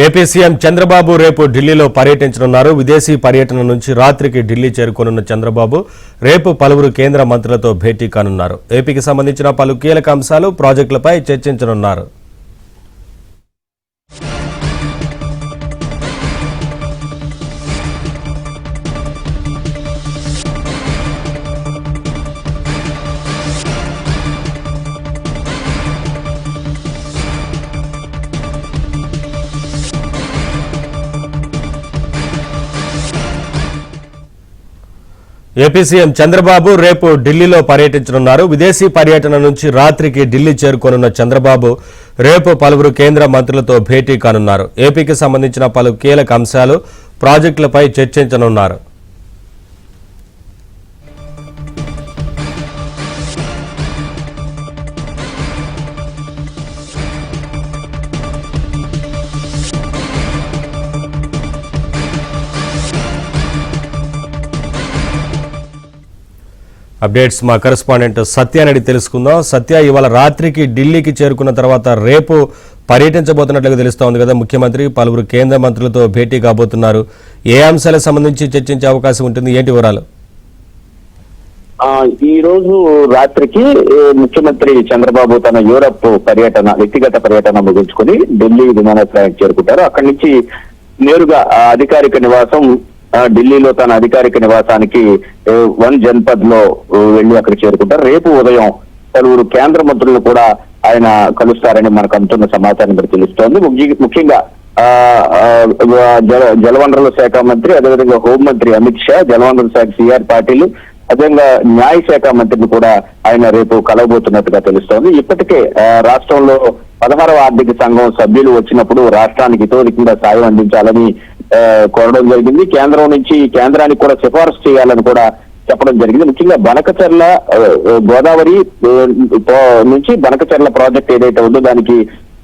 AP CM Chandrababu రేపు ఢిల్లీలో పర్యటించనున్నారు. విదేశీ పర్యటన నుంచి రాత్రికి ఢిల్లీ చేరుకోనున్న చంద్రబాబు రేపు పలువురు కేంద్ర మంత్రులతో భేటీ కానున్నారు. ఏపీకి సంబంధించిన పలు కీలక అంశాలు, ప్రాజెక్టులపై చర్చించనున్నారు. ఏపీ సీఎం చంద్రబాబు రేపు ఢిల్లీలో పర్యటించనున్నారు. విదేశీ పర్యటన నుంచి రాత్రికి ఢిల్లీ చేరుకోనున్న చంద్రబాబు రేపు పలువురు కేంద్ర మంత్రులతో భేటీ కానున్నారు. ఏపీకి సంబంధించిన పలు కీలక అంశాలు, ప్రాజెక్టులపై చర్చించనున్నారు. అప్డేట్స్ మా కరెస్పాండెంట్ సత్యానడి తెలుసుకుందాం. సత్య, ఇవాళ రాత్రికి ఢిల్లీకి చేరుకున్న తర్వాత రేపు పర్యటించబోతున్నట్లుగా తెలుస్తోంది కదా. ముఖ్యమంత్రి పలువురు కేంద్ర మంత్రులతో భేటీ కాబోతున్నారు. ఏ అంశాలకు సంబంధించి చర్చించే అవకాశం ఉంటుంది, ఏంటి వివరాలు? ఈ రోజు రాత్రికి ముఖ్యమంత్రి చంద్రబాబు తన యూరప్ పర్యటన, వ్యక్తిగత పర్యటన ముగించుకుని ఢిల్లీ విమానాశ్రయానికి చేరుకుంటారు. అక్కడి నుంచి నేరుగా అధికారిక నివాసం ఢిల్లీలో తన అధికారిక నివాసానికి వన్ జన్పద్ లో వెళ్లి అక్కడ చేరుకుంటారు. రేపు ఉదయం పలువురు కేంద్ర మంత్రులు కూడా ఆయన కలుస్తారని మనకు అందుతున్న సమాచారం మరి తెలుస్తోంది. ముఖ్యంగా జలవనరుల శాఖ మంత్రి, అదేవిధంగా హోంమంత్రి అమిత్ షా, జలవనరుల శాఖ సిఆర్ పాటిల్, అదేవిధంగా న్యాయ శాఖ మంత్రిని కూడా ఆయన రేపు కలవబోతున్నట్టుగా తెలుస్తోంది. ఇప్పటికే రాష్ట్రంలో 16వ ఆర్థిక సంఘం సభ్యులు వచ్చినప్పుడు రాష్ట్రానికి ఇతోధికంగా సాయం అందించాలని కోరడం జరిగింది. కేంద్రానికి కూడా సిఫారసు చేయాలని కూడా చెప్పడం జరిగింది. ముఖ్యంగా బనకచర్ల గోదావరి నుంచి బనకచర్ల ప్రాజెక్ట్ ఏదైతే ఉందో దానికి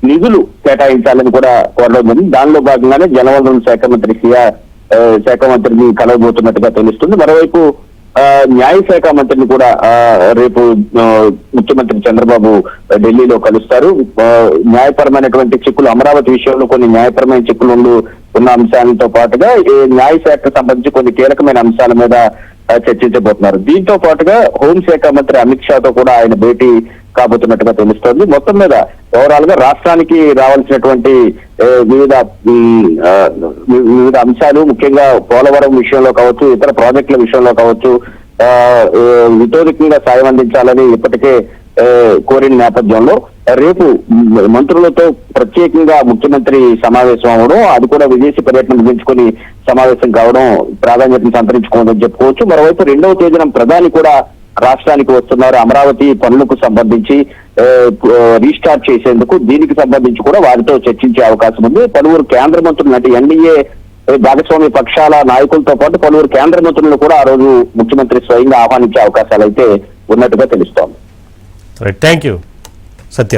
నిధులు కేటాయించాలని కూడా కోరడం జరిగింది. దానిలో భాగంగానే జలవనరుల శాఖ మంత్రిని కలవబోతున్నట్టుగా తెలుస్తుంది. మరోవైపు న్యాయ శాఖ మంత్రిని కూడా రేపు ముఖ్యమంత్రి చంద్రబాబు ఢిల్లీలో కలుస్తారు. న్యాయపరమైనటువంటి చిక్కులు, అమరావతి విషయంలో కొన్ని న్యాయపరమైన చిక్కులు ఉన్న అంశాలతో పాటుగా న్యాయ శాఖకు సంబంధించి కొన్ని కీలకమైన అంశాల మీద చర్చించబోతున్నారు. దీంతో పాటుగా హోంశాఖ మంత్రి అమిత్ షాతో కూడా ఆయన భేటీ కాబోతున్నట్టుగా తెలుస్తోంది. మొత్తం మీద ఓవరాల్ గా రాష్ట్రానికి రావాల్సినటువంటి వివిధ అంశాలు, ముఖ్యంగా పోలవరం విషయంలో కావచ్చు, ఇతర ప్రాజెక్టుల విషయంలో కావచ్చు, ఇతోధికంగా సాయం అందించాలని ఇప్పటికే కోరిన నేపథ్యంలో రేపు మంత్రులతో ప్రత్యేకంగా ముఖ్యమంత్రి సమావేశం అవడం, అది కూడా విదేశీ పర్యటన ముగించుకొని సమావేశం కావడం ప్రాధాన్యతను సంతరించుకోవడం చెప్పుకోవచ్చు. మరోవైపు 2వ తేదీన ప్రధాని కూడా రాష్ట్రానికి వస్తున్నారు. అమరావతి పనులకు సంబంధించి రీస్టార్ట్ చేసేందుకు, దీనికి సంబంధించి కూడా వారితో చర్చించే అవకాశం ఉంది. పలువురు కేంద్ర మంత్రులు, అంటే ఎన్డీఏ భాగస్వామ్య పక్షాల నాయకులతో పాటు పలువురు కేంద్ర మంత్రులను కూడా ఆ రోజు ముఖ్యమంత్రి స్వయంగా ఆహ్వానించే అవకాశాలు అయితే ఉన్నట్టుగా తెలుస్తోంది. Thank you Satya.